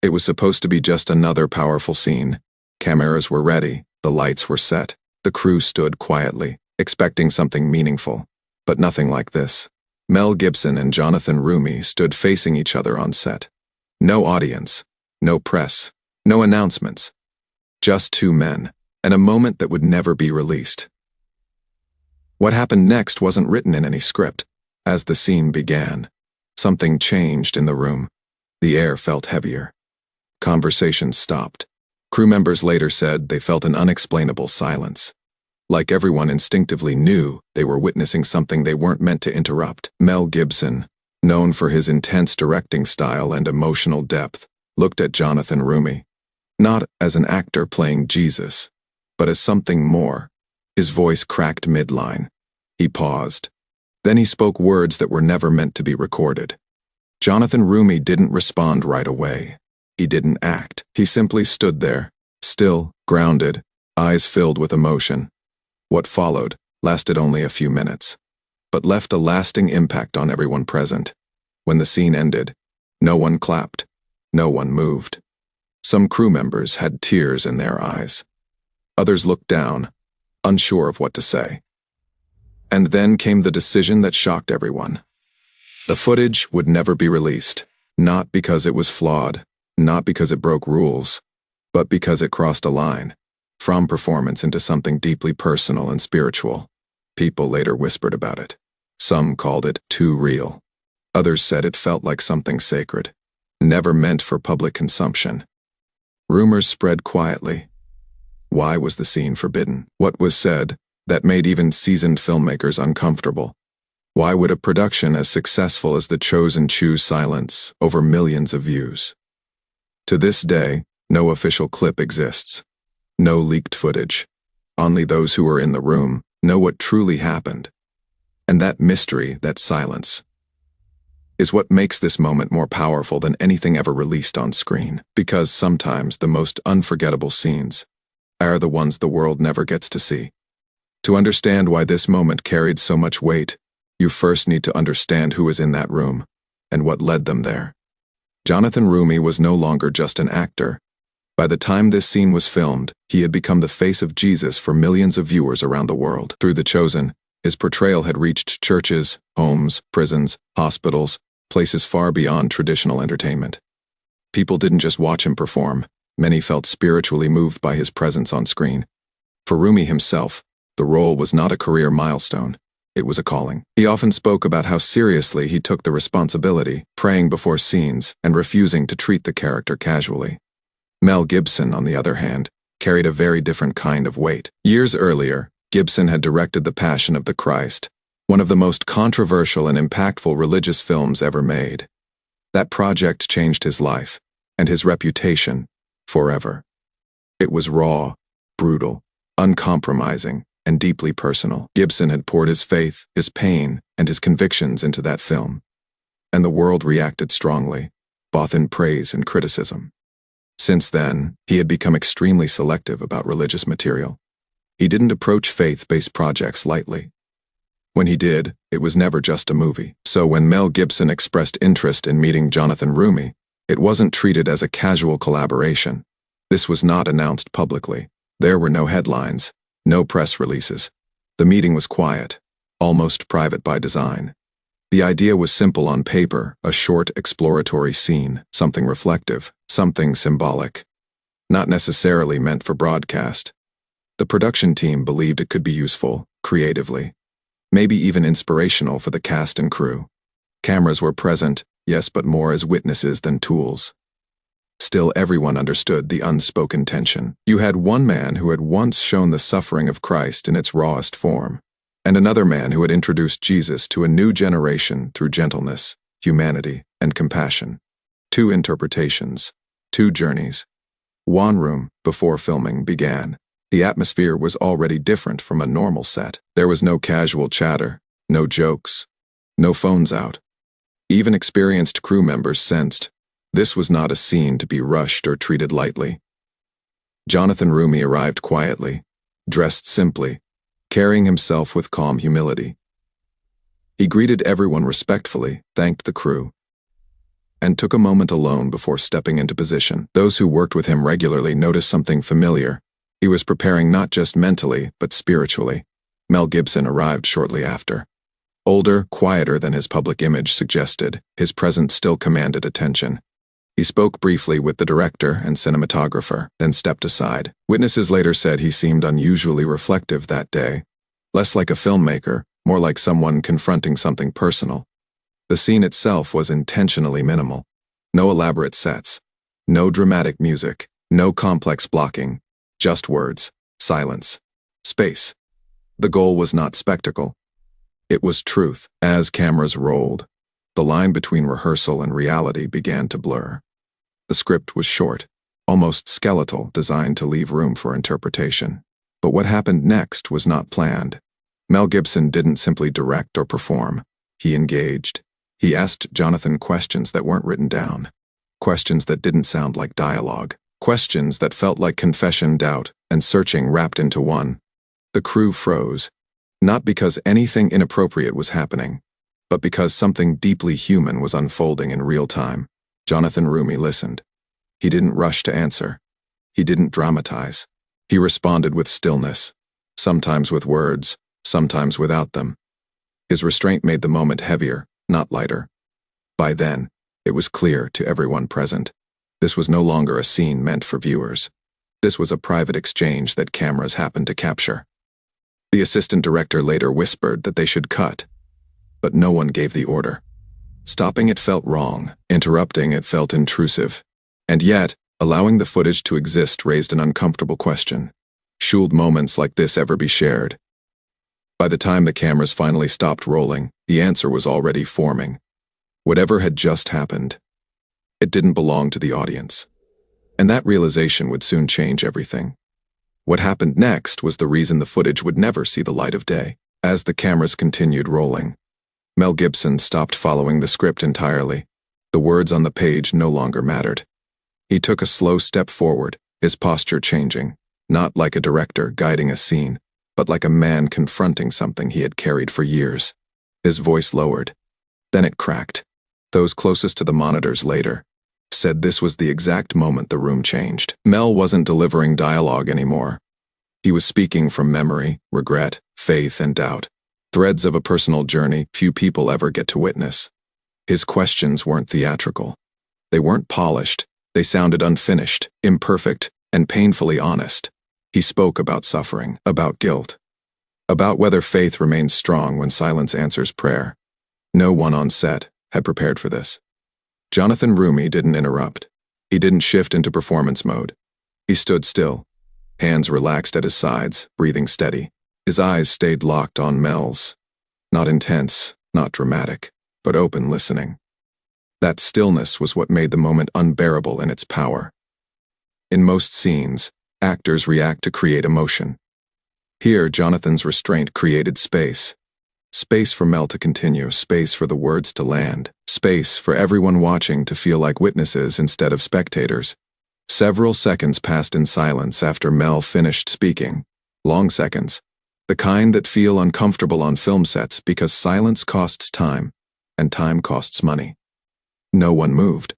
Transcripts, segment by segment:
It was supposed to be just another powerful scene. Cameras were ready, the lights were set. The crew stood quietly, expecting something meaningful, but nothing like this. Mel Gibson and Jonathan Roumie stood facing each other on set. No audience, no press, no announcements. Just two men, and a moment that would never be released. What happened next wasn't written in any script. As the scene began, something changed in the room. The air felt heavier. Conversations stopped. Crew members later said they felt an unexplainable silence. Like everyone instinctively knew they were witnessing something they weren't meant to interrupt. Mel Gibson, known for his intense directing style and emotional depth, looked at Jonathan Roumie, not as an actor playing Jesus, but as something more. His voice cracked mid-line. He paused. Then he spoke words that were never meant to be recorded. Jonathan Roumie didn't respond right away. He didn't act. He simply stood there, still, grounded, eyes filled with emotion. What followed lasted only a few minutes, but left a lasting impact on everyone present. When the scene ended, no one clapped. No one moved. Some crew members had tears in their eyes. Others looked down, unsure of what to say. And then came the decision that shocked everyone. The footage would never be released, not because it was flawed, not because it broke rules, but because it crossed a line, from performance into something deeply personal and spiritual. People later whispered about it. Some called it too real. Others said it felt like something sacred, never meant for public consumption. Rumors spread quietly. Why was the scene forbidden? What was said that made even seasoned filmmakers uncomfortable? Why would a production as successful as The Chosen choose silence over millions of views? To this day, no official clip exists. No leaked footage. Only those who were in the room know what truly happened. And that mystery, that silence, is what makes this moment more powerful than anything ever released on screen. Because sometimes the most unforgettable scenes are the ones the world never gets to see. To understand why this moment carried so much weight, you first need to understand who was in that room and what led them there. Jonathan Roumie was no longer just an actor. By the time this scene was filmed, he had become the face of Jesus for millions of viewers around the world. Through The Chosen, his portrayal had reached churches, homes, prisons, hospitals, places far beyond traditional entertainment. People didn't just watch him perform. Many felt spiritually moved by his presence on screen. For Roumie himself, the role was not a career milestone. It was a calling. He often spoke about how seriously he took the responsibility, praying before scenes and refusing to treat the character casually. Mel Gibson, on the other hand, carried a very different kind of weight. Years earlier, Gibson had directed The Passion of the Christ, one of the most controversial and impactful religious films ever made. That project changed his life, and his reputation, forever. It was raw, brutal, uncompromising, and deeply personal. Gibson had poured his faith, his pain, and his convictions into that film. And the world reacted strongly, both in praise and criticism. Since then, he had become extremely selective about religious material. He didn't approach faith-based projects lightly. When he did, it was never just a movie. So when Mel Gibson expressed interest in meeting Jonathan Roumie, it wasn't treated as a casual collaboration. This was not announced publicly. There were no headlines, no press releases. The meeting was quiet, almost private by design. The idea was simple on paper, a short exploratory scene, something reflective, something symbolic, not necessarily meant for broadcast. The production team believed it could be useful, creatively, maybe even inspirational for the cast and crew. Cameras were present, yes, but more as witnesses than tools. Still, everyone understood the unspoken tension. You had one man who had once shown the suffering of Christ in its rawest form, and another man who had introduced Jesus to a new generation through gentleness, humanity, and compassion. Two interpretations, two journeys. One room before filming began. The atmosphere was already different from a normal set. There was no casual chatter, no jokes, no phones out. Even experienced crew members sensed this was not a scene to be rushed or treated lightly. Jonathan Roumie arrived quietly, dressed simply, carrying himself with calm humility. He greeted everyone respectfully, thanked the crew, and took a moment alone before stepping into position. Those who worked with him regularly noticed something familiar. He was preparing not just mentally, but spiritually. Mel Gibson arrived shortly after. Older, quieter than his public image suggested, his presence still commanded attention. He spoke briefly with the director and cinematographer, then stepped aside. Witnesses later said he seemed unusually reflective that day, less like a filmmaker, more like someone confronting something personal. The scene itself was intentionally minimal. No elaborate sets, no dramatic music, no complex blocking, just words, silence, space. The goal was not spectacle. It was truth. As cameras rolled, the line between rehearsal and reality began to blur. The script was short, almost skeletal, designed to leave room for interpretation. But what happened next was not planned. Mel Gibson didn't simply direct or perform. He engaged. He asked Jonathan questions that weren't written down. Questions that didn't sound like dialogue. Questions that felt like confession, doubt, and searching wrapped into one. The crew froze. Not because anything inappropriate was happening, but because something deeply human was unfolding in real time. Jonathan Roumie listened. He didn't rush to answer. He didn't dramatize. He responded with stillness, sometimes with words, sometimes without them. His restraint made the moment heavier, not lighter. By then, it was clear to everyone present. This was no longer a scene meant for viewers. This was a private exchange that cameras happened to capture. The assistant director later whispered that they should cut, but no one gave the order. Stopping it felt wrong, interrupting it felt intrusive. And yet, allowing the footage to exist raised an uncomfortable question. Should moments like this ever be shared? By the time the cameras finally stopped rolling, the answer was already forming. Whatever had just happened, it didn't belong to the audience. And that realization would soon change everything. What happened next was the reason the footage would never see the light of day. As the cameras continued rolling, Mel Gibson stopped following the script entirely. The words on the page no longer mattered. He took a slow step forward, his posture changing, not like a director guiding a scene, but like a man confronting something he had carried for years. His voice lowered. Then it cracked. Those closest to the monitors later said this was the exact moment the room changed. Mel wasn't delivering dialogue anymore. He was speaking from memory, regret, faith, and doubt. Threads of a personal journey few people ever get to witness. His questions weren't theatrical. They weren't polished. They sounded unfinished, imperfect, and painfully honest. He spoke about suffering, about guilt, about whether faith remains strong when silence answers prayer. No one on set had prepared for this. Jonathan Roumie didn't interrupt. He didn't shift into performance mode. He stood still, hands relaxed at his sides, breathing steady. His eyes stayed locked on Mel's. Not intense, not dramatic, but open listening. That stillness was what made the moment unbearable in its power. In most scenes, actors react to create emotion. Here, Jonathan's restraint created space. Space for Mel to continue, space for the words to land, space for everyone watching to feel like witnesses instead of spectators. Several seconds passed in silence after Mel finished speaking. Long seconds. The kind that feel uncomfortable on film sets because silence costs time, and time costs money. No one moved.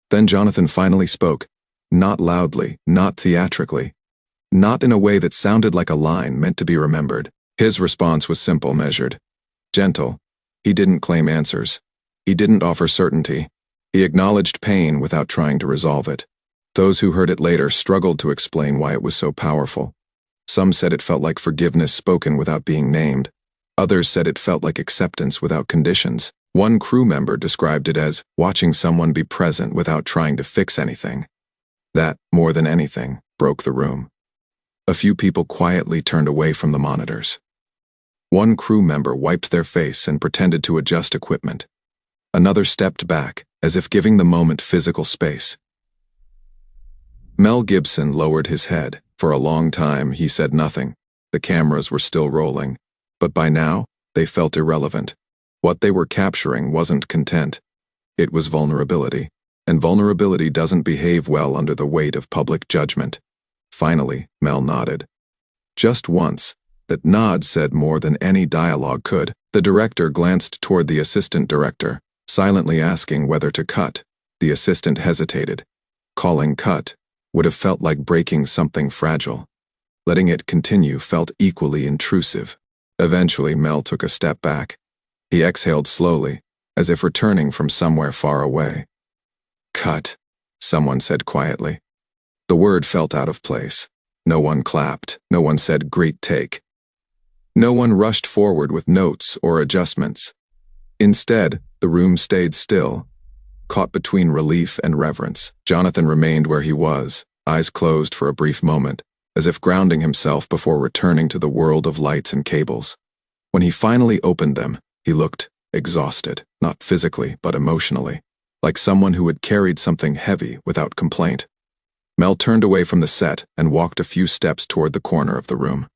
Then Jonathan finally spoke, not loudly, not theatrically, not in a way that sounded like a line meant to be remembered. His response was simple, measured, gentle. He didn't claim answers. He didn't offer certainty. He acknowledged pain without trying to resolve it. Those who heard it later struggled to explain why it was so powerful. Some said it felt like forgiveness spoken without being named. Others said it felt like acceptance without conditions. One crew member described it as watching someone be present without trying to fix anything. That, more than anything, broke the room. A few people quietly turned away from the monitors. One crew member wiped their face and pretended to adjust equipment. Another stepped back, as if giving the moment physical space. Mel Gibson lowered his head. For a long time, he said nothing. The cameras were still rolling, but by now, they felt irrelevant. What they were capturing wasn't content. It was vulnerability, and vulnerability doesn't behave well under the weight of public judgment. Finally, Mel nodded. Just once. That nod said more than any dialogue could. The director glanced toward the assistant director, silently asking whether to cut. The assistant hesitated. Calling cut would have felt like breaking something fragile. Letting it continue felt equally intrusive. Eventually, Mel took a step back. He exhaled slowly, as if returning from somewhere far away. "Cut," someone said quietly. The word felt out of place. No one clapped. No one said, "Great take." No one rushed forward with notes or adjustments. Instead, the room stayed still, caught between relief and reverence. Jonathan remained where he was, eyes closed for a brief moment, as if grounding himself before returning to the world of lights and cables. When he finally opened them, he looked exhausted, not physically, but emotionally, like someone who had carried something heavy without complaint. Mel turned away from the set and walked a few steps toward the corner of the room.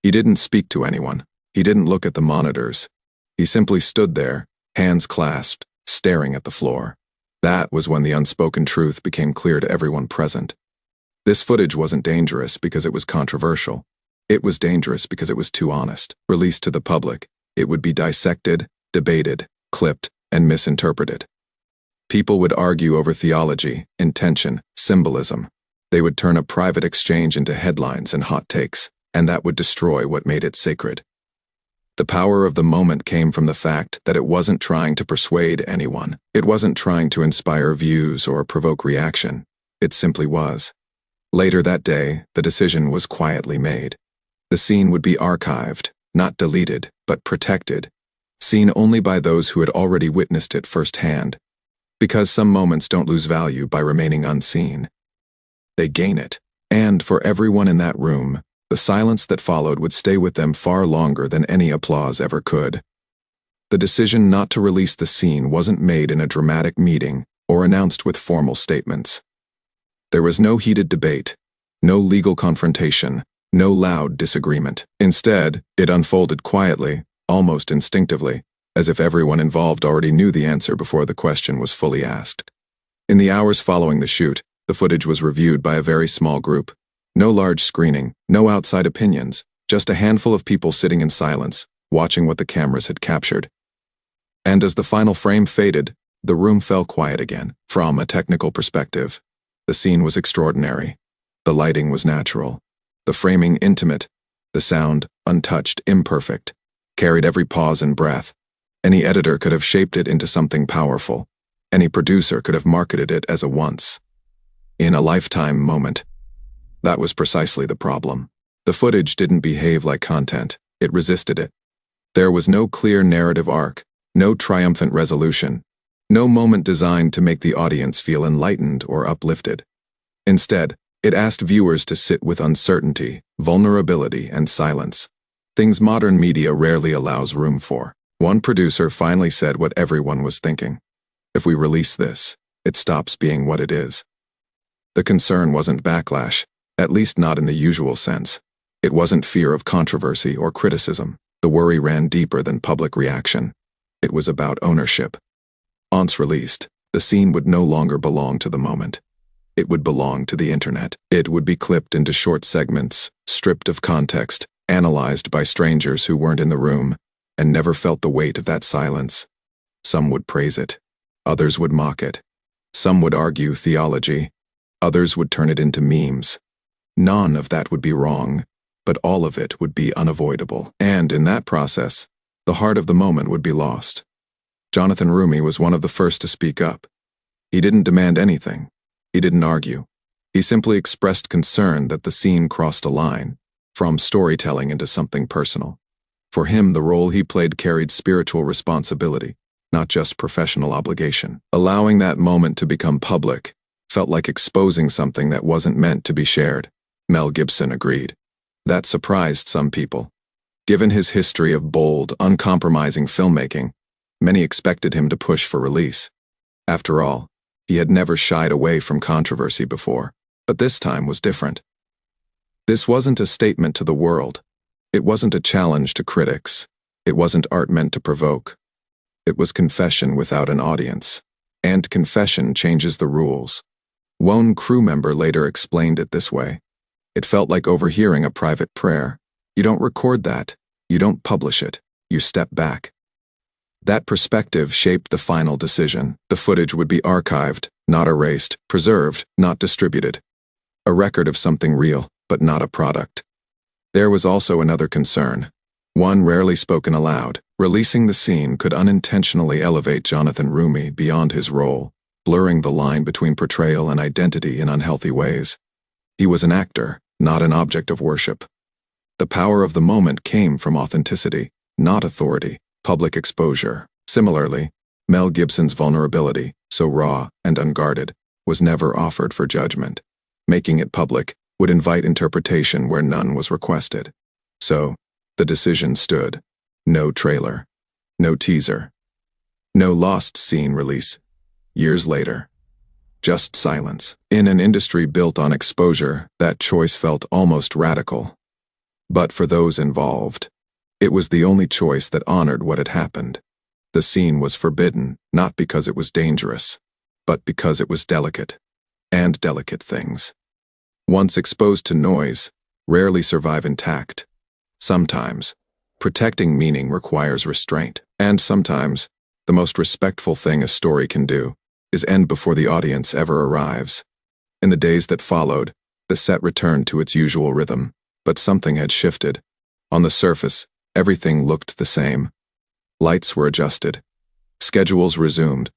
He didn't speak to anyone. He didn't look at the monitors. He simply stood there, hands clasped, staring at the floor. That was when the unspoken truth became clear to everyone present. This footage wasn't dangerous because it was controversial. It was dangerous because it was too honest. Released to the public, it would be dissected, debated, clipped, and misinterpreted. People would argue over theology, intention, symbolism. They would turn a private exchange into headlines and hot takes, and that would destroy what made it sacred. The power of the moment came from the fact that it wasn't trying to persuade anyone. It wasn't trying to inspire views or provoke reaction. It simply was. Later that day, the decision was quietly made. The scene would be archived, not deleted, but protected, seen only by those who had already witnessed it firsthand. Because some moments don't lose value by remaining unseen. They gain it. And for everyone in that room, the silence that followed would stay with them far longer than any applause ever could. The decision not to release the scene wasn't made in a dramatic meeting or announced with formal statements. There was no heated debate, no legal confrontation, no loud disagreement. Instead, it unfolded quietly, almost instinctively, as if everyone involved already knew the answer before the question was fully asked. In the hours following the shoot, the footage was reviewed by a very small group. No large screening, no outside opinions, just a handful of people sitting in silence, watching what the cameras had captured. And as the final frame faded, the room fell quiet again. From a technical perspective, the scene was extraordinary. The lighting was natural, the framing intimate, the sound untouched, imperfect, carried every pause and breath. Any editor could have shaped it into something powerful. Any producer could have marketed it as a once-in-a-lifetime moment. That was precisely the problem. The footage didn't behave like content. It resisted it. There was no clear narrative arc, no triumphant resolution, no moment designed to make the audience feel enlightened or uplifted. Instead, it asked viewers to sit with uncertainty, vulnerability, and silence. Things modern media rarely allows room for. One producer finally said what everyone was thinking. If we release this, it stops being what it is. The concern wasn't backlash, at least not in the usual sense. It wasn't fear of controversy or criticism. The worry ran deeper than public reaction. It was about ownership. Once released, the scene would no longer belong to the moment. It would belong to the internet. It would be clipped into short segments, stripped of context, analyzed by strangers who weren't in the room, and never felt the weight of that silence. Some would praise it. Others would mock it. Some would argue theology. Others would turn it into memes. None of that would be wrong, but all of it would be unavoidable. And in that process, the heart of the moment would be lost. Jonathan Roumie was one of the first to speak up. He didn't demand anything. He didn't argue. He simply expressed concern that the scene crossed a line, from storytelling into something personal. For him, the role he played carried spiritual responsibility, not just professional obligation. Allowing that moment to become public felt like exposing something that wasn't meant to be shared. Mel Gibson agreed. That surprised some people. Given his history of bold, uncompromising filmmaking, many expected him to push for release. After all, he had never shied away from controversy before, but this time was different. This wasn't a statement to the world. It wasn't a challenge to critics. It wasn't art meant to provoke. It was confession without an audience. And confession changes the rules. One crew member later explained it this way. It felt like overhearing a private prayer. You don't record that. You don't publish it. You step back. That perspective shaped the final decision. The footage would be archived, not erased, preserved, not distributed. A record of something real, but not a product. There was also another concern, one rarely spoken aloud. Releasing the scene could unintentionally elevate Jonathan Roumie beyond his role, blurring the line between portrayal and identity in unhealthy ways. He was an actor, not an object of worship. The power of the moment came from authenticity, not authority, public exposure. Similarly, Mel Gibson's vulnerability, so raw and unguarded, was never offered for judgment. Making it public would invite interpretation where none was requested. So, the decision stood. No trailer. No teaser. No lost scene release. Years later. Just silence. In an industry built on exposure, that choice felt almost radical. But for those involved, it was the only choice that honored what had happened. The scene was forbidden, not because it was dangerous, but because it was delicate. And delicate things, once exposed to noise, rarely survive intact. Sometimes, protecting meaning requires restraint. And sometimes, the most respectful thing a story can do is end before the audience ever arrives. In the days that followed, the set returned to its usual rhythm, but something had shifted. On the surface, everything looked the same. Lights were adjusted. Schedules resumed.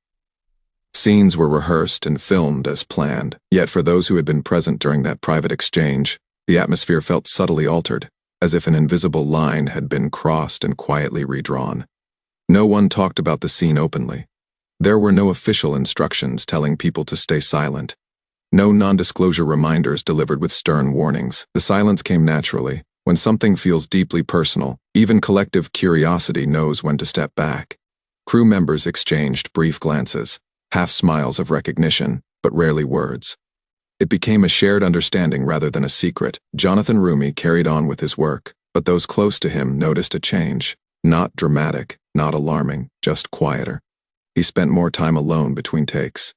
Scenes were rehearsed and filmed as planned. Yet for those who had been present during that private exchange, the atmosphere felt subtly altered, as if an invisible line had been crossed and quietly redrawn. No one talked about the scene openly. There were no official instructions telling people to stay silent. No non-disclosure reminders delivered with stern warnings. The silence came naturally. When something feels deeply personal, even collective curiosity knows when to step back. Crew members exchanged brief glances, half smiles of recognition, but rarely words. It became a shared understanding rather than a secret. Jonathan Roumie carried on with his work, but those close to him noticed a change. Not dramatic, not alarming, just quieter. He spent more time alone between takes.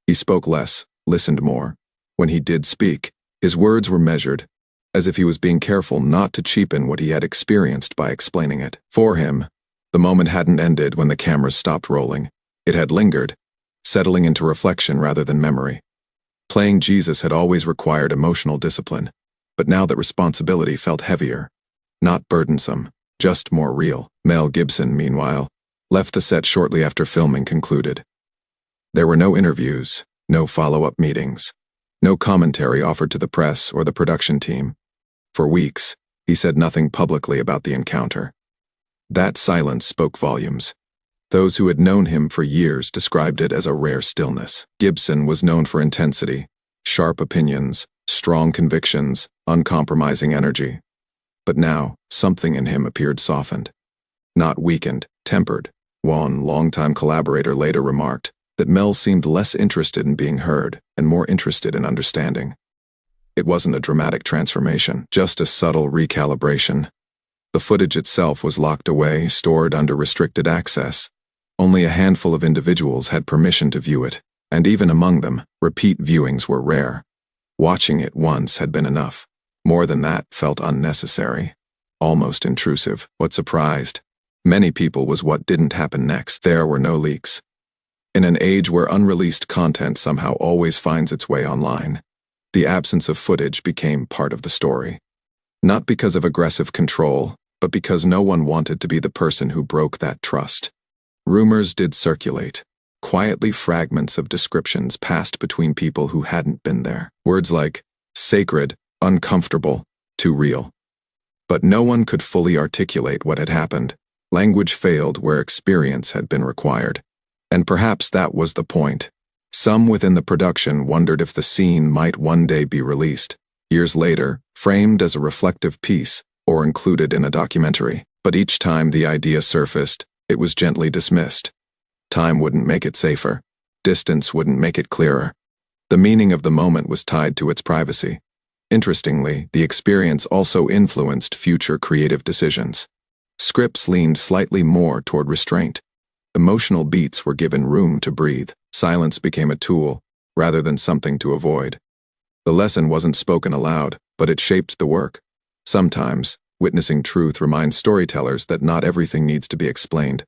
He spoke less, listened more. When he did speak, his words were measured, as if he was being careful not to cheapen what he had experienced by explaining it. For him, the moment hadn't ended when the cameras stopped rolling. It had lingered, settling into reflection rather than memory. Playing Jesus had always required emotional discipline, but now that responsibility felt heavier. Not burdensome, just more real. Mel Gibson, meanwhile, left the set shortly after filming concluded. There were no interviews, no follow-up meetings, no commentary offered to the press or the production team. For weeks, he said nothing publicly about the encounter. That silence spoke volumes. Those who had known him for years described it as a rare stillness. Gibson was known for intensity, sharp opinions, strong convictions, uncompromising energy. But now, something in him appeared softened. Not weakened, tempered. One longtime collaborator later remarked that Mel seemed less interested in being heard and more interested in understanding. It wasn't a dramatic transformation, just a subtle recalibration. The footage itself was locked away, stored under restricted access. Only a handful of individuals had permission to view it, and even among them, repeat viewings were rare. Watching it once had been enough. More than that felt unnecessary, almost intrusive. What surprised many people was what didn't happen next. There were no leaks. In an age where unreleased content somehow always finds its way online, the absence of footage became part of the story. Not because of aggressive control, but because no one wanted to be the person who broke that trust. Rumors did circulate. Quietly, fragments of descriptions passed between people who hadn't been there. Words like sacred, uncomfortable, too real. But no one could fully articulate what had happened. Language failed where experience had been required. And perhaps that was the point. Some within the production wondered if the scene might one day be released, years later, framed as a reflective piece or included in a documentary. But each time the idea surfaced, it was gently dismissed. Time wouldn't make it safer. Distance wouldn't make it clearer. The meaning of the moment was tied to its privacy. Interestingly, the experience also influenced future creative decisions. Scripts leaned slightly more toward restraint. Emotional beats were given room to breathe. Silence became a tool, rather than something to avoid. The lesson wasn't spoken aloud, but it shaped the work. Sometimes, witnessing truth reminds storytellers that not everything needs to be explained.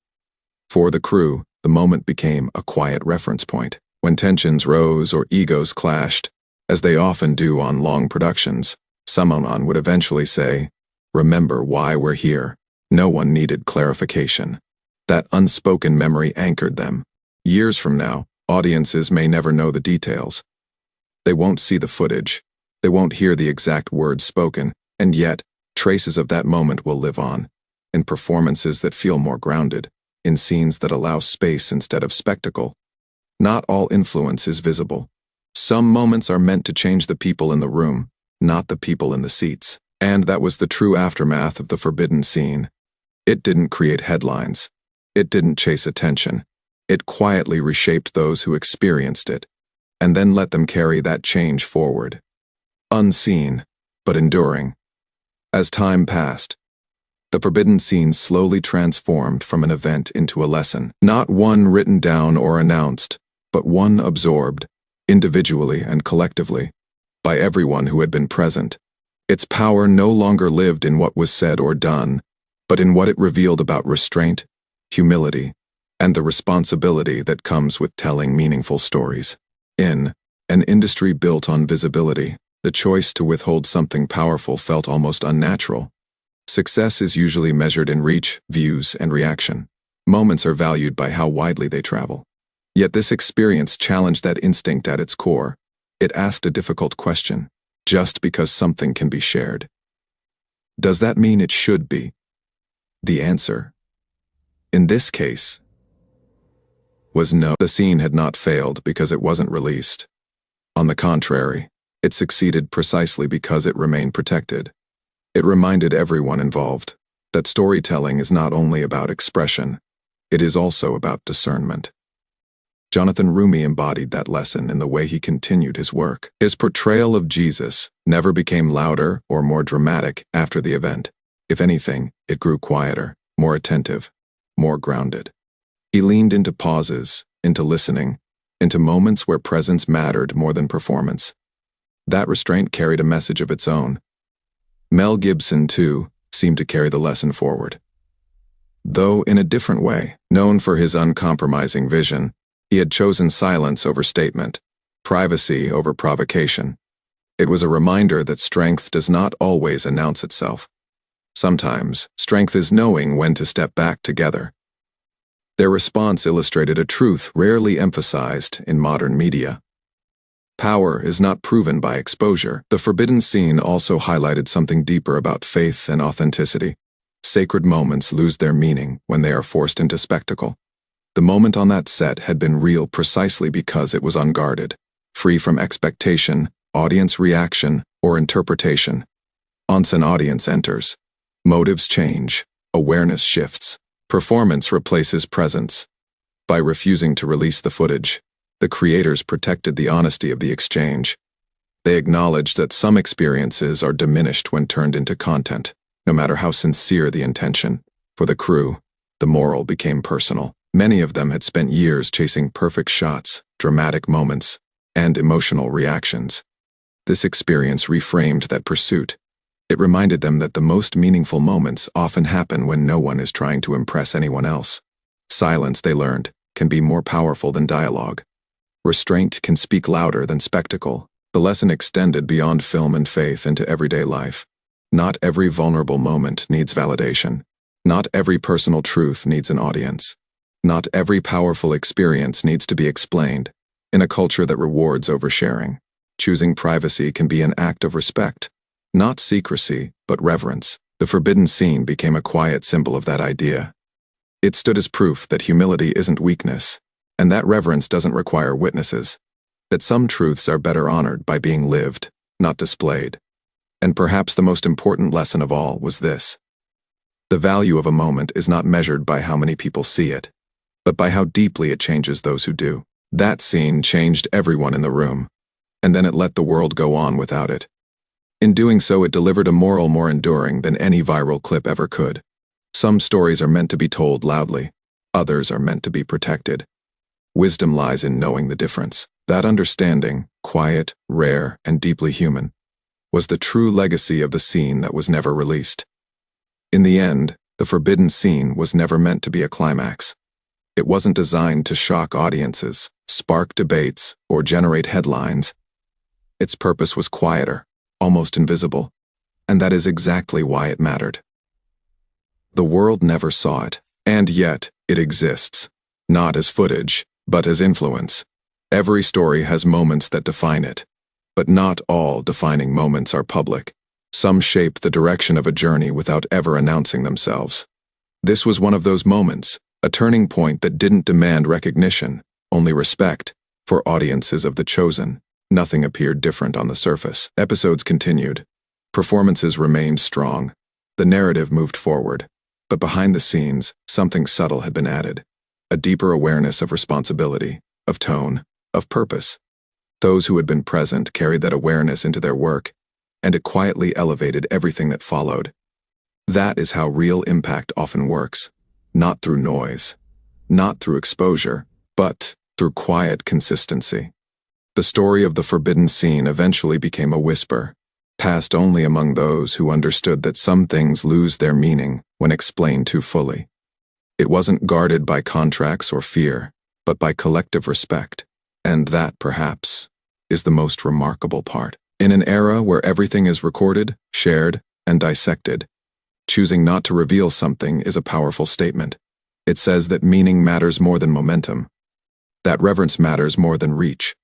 For the crew, the moment became a quiet reference point. When tensions rose or egos clashed, as they often do on long productions, someone would eventually say, "Remember why we're here." No one needed clarification. That unspoken memory anchored them. Years from now, audiences may never know the details. They won't see the footage. They won't hear the exact words spoken, and yet, traces of that moment will live on, in performances that feel more grounded, in scenes that allow space instead of spectacle. Not all influence is visible. Some moments are meant to change the people in the room, not the people in the seats. And that was the true aftermath of the forbidden scene. It didn't create headlines. It didn't chase attention. It quietly reshaped those who experienced it, and then let them carry that change forward. Unseen, but enduring. As time passed, the forbidden scene slowly transformed from an event into a lesson. Not one written down or announced, but one absorbed, individually and collectively, by everyone who had been present. Its power no longer lived in what was said or done, but in what it revealed about restraint, humility, and the responsibility that comes with telling meaningful stories. In an industry built on visibility, the choice to withhold something powerful felt almost unnatural. Success is usually measured in reach, views, and reaction. Moments are valued by how widely they travel. Yet this experience challenged that instinct at its core. It asked a difficult question. Just because something can be shared, does that mean it should be? The answer, in this case, was no. The scene had not failed because it wasn't released. On the contrary, it succeeded precisely because it remained protected. It reminded everyone involved that storytelling is not only about expression, it is also about discernment. Jonathan Roumie embodied that lesson in the way he continued his work. His portrayal of Jesus never became louder or more dramatic after the event. If anything, it grew quieter, more attentive, more grounded. He leaned into pauses, into listening, into moments where presence mattered more than performance. That restraint carried a message of its own. Mel Gibson, too, seemed to carry the lesson forward. Though in a different way, known for his uncompromising vision, he had chosen silence over statement, privacy over provocation. It was a reminder that strength does not always announce itself. Sometimes, strength is knowing when to step back together. Their response illustrated a truth rarely emphasized in modern media. Power is not proven by exposure. The forbidden scene also highlighted something deeper about faith and authenticity. Sacred moments lose their meaning when they are forced into spectacle. The moment on that set had been real precisely because it was unguarded, free from expectation, audience reaction, or interpretation. Once an audience enters, motives change, awareness shifts, performance replaces presence. By refusing to release the footage, the creators protected the honesty of the exchange. They acknowledged that some experiences are diminished when turned into content, no matter how sincere the intention. For the crew, the moral became personal. Many of them had spent years chasing perfect shots, dramatic moments, and emotional reactions. This experience reframed that pursuit. It reminded them that the most meaningful moments often happen when no one is trying to impress anyone else. Silence, they learned, can be more powerful than dialogue. Restraint can speak louder than spectacle. The lesson extended beyond film and faith into everyday life. Not every vulnerable moment needs validation. Not every personal truth needs an audience. Not every powerful experience needs to be explained. In a culture that rewards oversharing, choosing privacy can be an act of respect. Not secrecy, but reverence. The forbidden scene became a quiet symbol of that idea. It stood as proof that humility isn't weakness, and that reverence doesn't require witnesses. That some truths are better honored by being lived, not displayed. And perhaps the most important lesson of all was this. The value of a moment is not measured by how many people see it, but by how deeply it changes those who do. That scene changed everyone in the room, and then it let the world go on without it. In doing so, it delivered a moral more enduring than any viral clip ever could. Some stories are meant to be told loudly, others are meant to be protected. Wisdom lies in knowing the difference. That understanding, quiet, rare, and deeply human, was the true legacy of the scene that was never released. In the end, the forbidden scene was never meant to be a climax. It wasn't designed to shock audiences, spark debates, or generate headlines. Its purpose was quieter, almost invisible, and that is exactly why it mattered. The world never saw it, and yet it exists, not as footage, but as influence. Every story has moments that define it, but not all defining moments are public. Some shape the direction of a journey without ever announcing themselves. This was one of those moments, a turning point that didn't demand recognition, only respect. For audiences of The Chosen, nothing appeared different on the surface. Episodes continued. Performances remained strong. The narrative moved forward. But behind the scenes, something subtle had been added. A deeper awareness of responsibility, of tone, of purpose. Those who had been present carried that awareness into their work, and it quietly elevated everything that followed. That is how real impact often works. Not through noise, not through exposure, but through quiet consistency. The story of the forbidden scene eventually became a whisper, passed only among those who understood that some things lose their meaning when explained too fully. It wasn't guarded by contracts or fear, but by collective respect. And that, perhaps, is the most remarkable part. In an era where everything is recorded, shared, and dissected, choosing not to reveal something is a powerful statement. It says that meaning matters more than momentum, that reverence matters more than reach.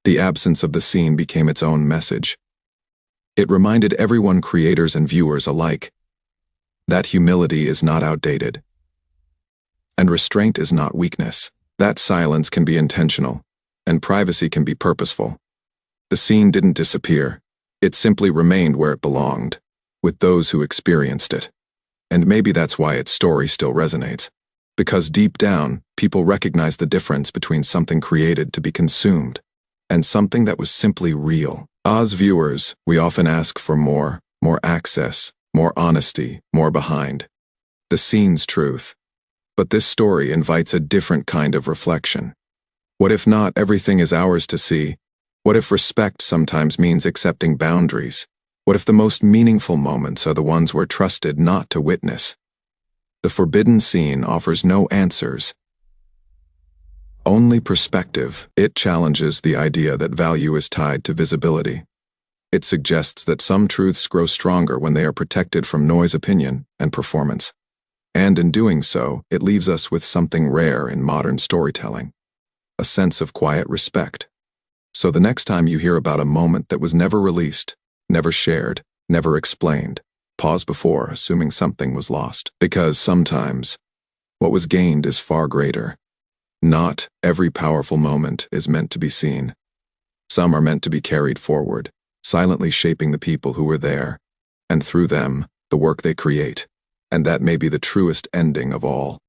The absence of the scene became its own message. It reminded everyone, creators and viewers alike, that humility is not outdated, and restraint is not weakness. That silence can be intentional, and privacy can be purposeful. The scene didn't disappear. It simply remained where it belonged, with those who experienced it. And maybe that's why its story still resonates. Because deep down, people recognize the difference between something created to be consumed and something that was simply real. As viewers, we often ask for more access, more honesty, more behind the scenes truth. But this story invites a different kind of reflection. What if not everything is ours to see? What if respect sometimes means accepting boundaries? What if the most meaningful moments are the ones we're trusted not to witness? The forbidden scene offers no answers, only perspective. It challenges the idea that value is tied to visibility. It suggests that some truths grow stronger when they are protected from noise, opinion, and performance. And in doing so, it leaves us with something rare in modern storytelling, a sense of quiet respect. So the next time you hear about a moment that was never released, never shared, never explained, pause before assuming something was lost. Because sometimes, what was gained is far greater. Not every powerful moment is meant to be seen. Some are meant to be carried forward, silently shaping the people who were there, and through them, the work they create. And that may be the truest ending of all.